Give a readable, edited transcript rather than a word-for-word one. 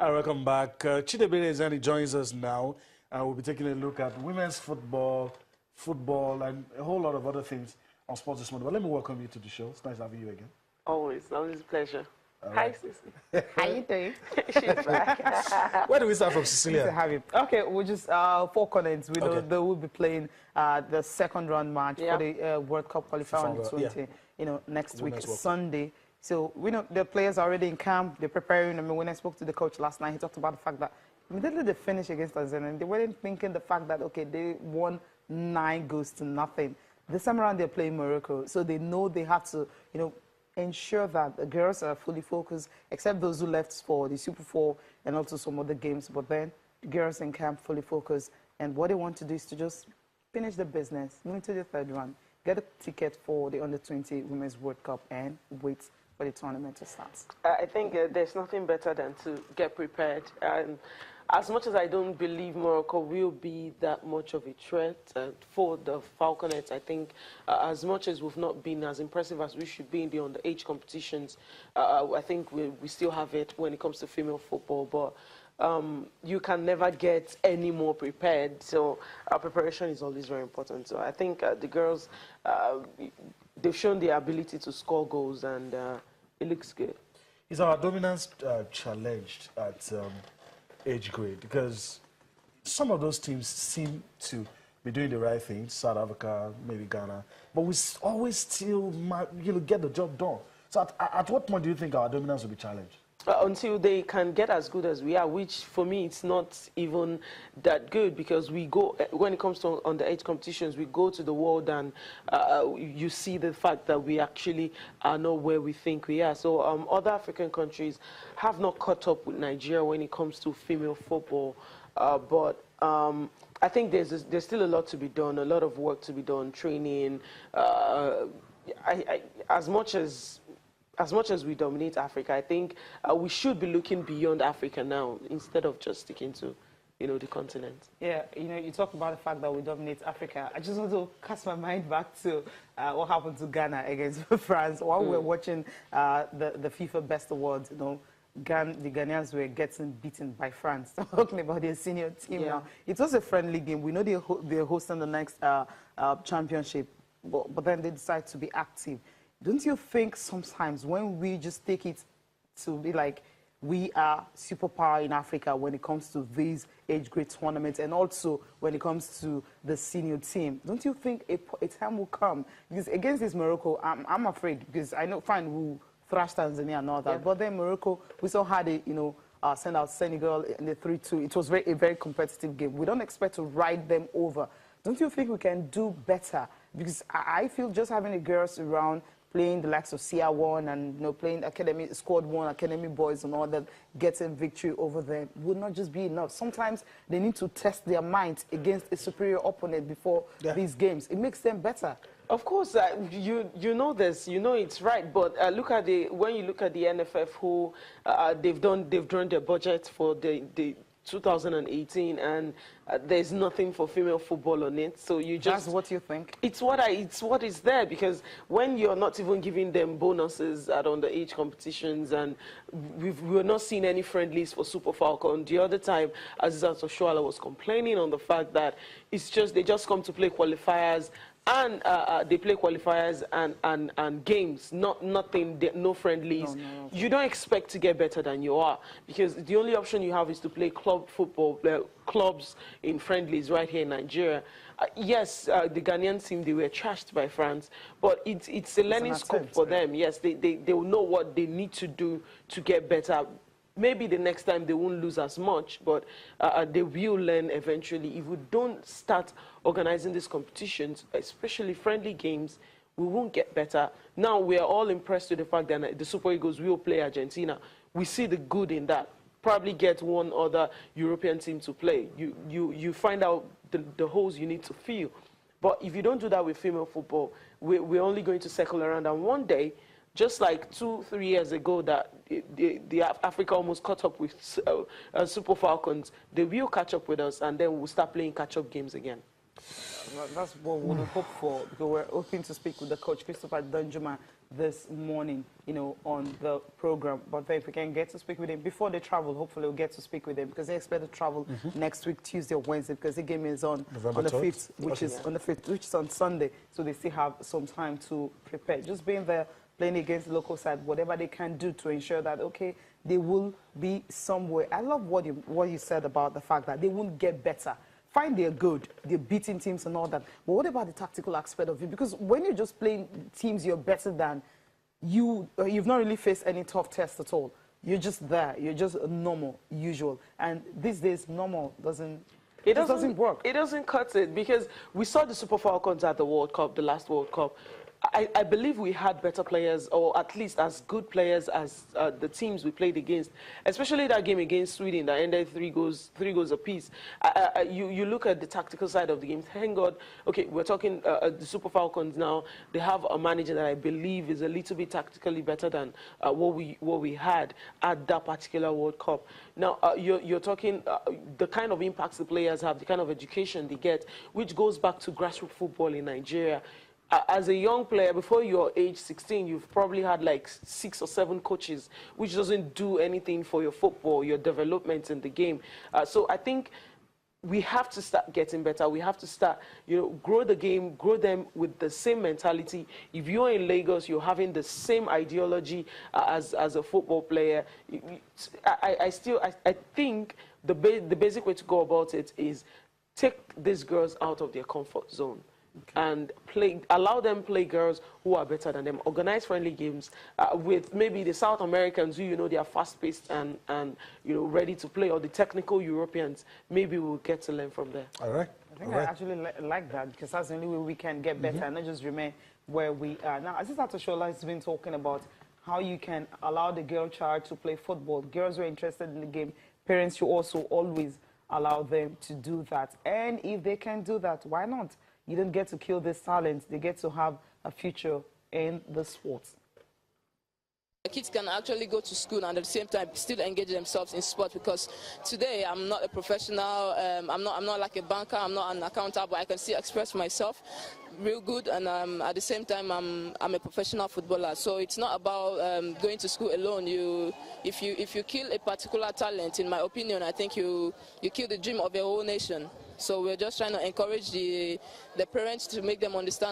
Hi, welcome back. Chidiebere Ezeani joins us now. We'll be taking a look at women's football, and a whole lot of other things on sports this morning. But let me welcome you to the show. It's nice having you again. Always a pleasure. Right. Hi, Sissy. How you doing? She's back. Where do we start from, Cecilia? Okay, we'll just four continents. We know Okay. they will be playing the second round match for the World Cup qualifier on the 20, next week, Sunday. So we know the players are already in camp. They're preparing. I mean, when I spoke to the coach last night, he talked about the fact that immediately they finished against Tanzania, they weren't thinking the fact that, okay, they won 9-0. This time around, they're playing Morocco. So they know they have to, ensure that the girls are fully focused, except those who left for the Super 4 and also some other games. But then the girls in camp fully focused. And what they want to do is to just finish the business, move to the third round, get a ticket for the Under-20 Women's World Cup, and wait for the tournament to start. I think there's nothing better than to get prepared. And as much as I don't believe Morocco will be that much of a threat for the Falconets, I think as much as we've not been as impressive as we should be in the underage competitions, I think we still have it when it comes to female football. But you can never get any more prepared. So our preparation is always very important. So I think the girls, they've shown the ability to score goals, and it looks good. Is our dominance challenged at age grade? Because some of those teams seem to be doing the right thing, South Africa, maybe Ghana, but we always still get the job done. So at what point do you think our dominance will be challenged? Until they can get as good as we are, which for me it's not even that good, because we go, when it comes to underage competitions, we go to the world and you see the fact that we actually are not where we think we are. So other African countries have not caught up with Nigeria when it comes to female football, but I think there's still a lot to be done, a lot of work to be done, training. As much as we dominate Africa, I think we should be looking beyond Africa now instead of just sticking to, the continent. Yeah, you talk about the fact that we dominate Africa. I just want to cast my mind back to what happened to Ghana against France. While we were watching the FIFA Best Awards, the Ghanaians were getting beaten by France. Talking about their senior team now. It was a friendly game. We know they're hosting the next championship, but then they decide to be active. Don't you think sometimes when we just take it to be like we are superpower in Africa when it comes to these age grade tournaments and also when it comes to the senior team, don't you think a time will come? Because against this Morocco, I'm afraid, because I know fine we'll thrash Tanzania and all that, but then Morocco, we saw how they send out Senegal in the 3-2. It was a very competitive game. We don't expect to ride them over. Don't you think we can do better? Because I feel just having the girls around, playing the likes of CR1 and playing academy squad 1, academy boys and all that, getting victory over them would not just be enough. Sometimes they need to test their minds against a superior opponent before these games. It makes them better. Of course, you know this, it's right. But when you look at the NFF, who they've drawn their budget for the 2018, and there's nothing for female football on it. So you just... That's what you think? It's what is there, because when you're not even giving them bonuses at underage competitions, and we're not seeing any friendlies for Super Falcon. The other time, Azizat Oshoala was complaining on the fact that they just come to play qualifiers, and they play qualifiers and games, nothing, no friendlies. No. You don't expect to get better than you are, because the only option you have is to play club football, clubs in friendlies right here in Nigeria. Yes, the Ghanaian team, they were trashed by France, but it's a learning scope for them. Yes, they will know what they need to do to get better. Maybe the next time they won't lose as much, but they will learn eventually. If we don't start organizing these competitions, especially friendly games, we won't get better. Now, we are all impressed with the fact that the Super Eagles will play Argentina. We see the good in that. Probably get one other European team to play. You find out the holes you need to fill. But if you don't do that with female football, we're only going to circle around. And one day, just like 2-3 years ago that the Africa almost caught up with Super Falcons, they will catch up with us, and then we'll start playing catch-up games again. That's what we hope for, because we're hoping to speak with the coach, Christopher Danjuma, this morning, you know, on the program. But if we can get to speak with him before they travel, hopefully we'll get to speak with him because they expect to travel next week, Tuesday or Wednesday, because the game is on the 5th, which is on the 5th, which is on Sunday. So they still have some time to prepare. Just being there, playing against the local side, whatever they can do to ensure that, okay, they will be somewhere. I love what you said about the fact that they won't get better. Fine, they're good, they're beating teams and all that. But what about the tactical aspect of it? Because when you're just playing teams you're better than, you've not really faced any tough tests at all. You're just there. You're just normal, usual. And these days, normal doesn't work. It doesn't cut it because we saw the Super Falcons at the World Cup, the last World Cup. I believe we had better players, or at least as good players as the teams we played against, especially that game against Sweden that ended three goals apiece. You look at the tactical side of the game. Thank God, okay, we're talking the Super Falcons now. They have a manager that I believe is a little bit tactically better than what we had at that particular World Cup. Now, you're talking the kind of impacts the players have, the kind of education they get, which goes back to grassroots football in Nigeria. As a young player, before you're age 16, you've probably had like 6 or 7 coaches, which doesn't do anything for your football, your development in the game. So I think we have to start getting better. We have to start, grow the game, grow them with the same mentality. If you're in Lagos, you're having the same ideology as a football player. I think the basic way to go about it is take these girls out of their comfort zone. And allow them play girls who are better than them. Organize friendly games with maybe the South Americans who they are fast-paced and ready to play, or the technical Europeans. Maybe we'll get to learn from there. All right. I think I actually like that because that's the only way we can get better and not just remain where we are. Now, Aziz Atoshola has been talking about how you can allow the girl child to play football. Girls who are interested in the game, parents should also always allow them to do that. And if they can do that, why not? You don't get to kill this talent. They get to have a future in the sport. The kids can actually go to school and at the same time still engage themselves in sport, because today I'm not a professional, I'm not like a banker, I'm not an accountant, but I can still express myself real good, and at the same time I'm a professional footballer. So it's not about going to school alone. If you kill a particular talent, in my opinion, I think you kill the dream of a whole nation. So we're just trying to encourage the parents to make them understand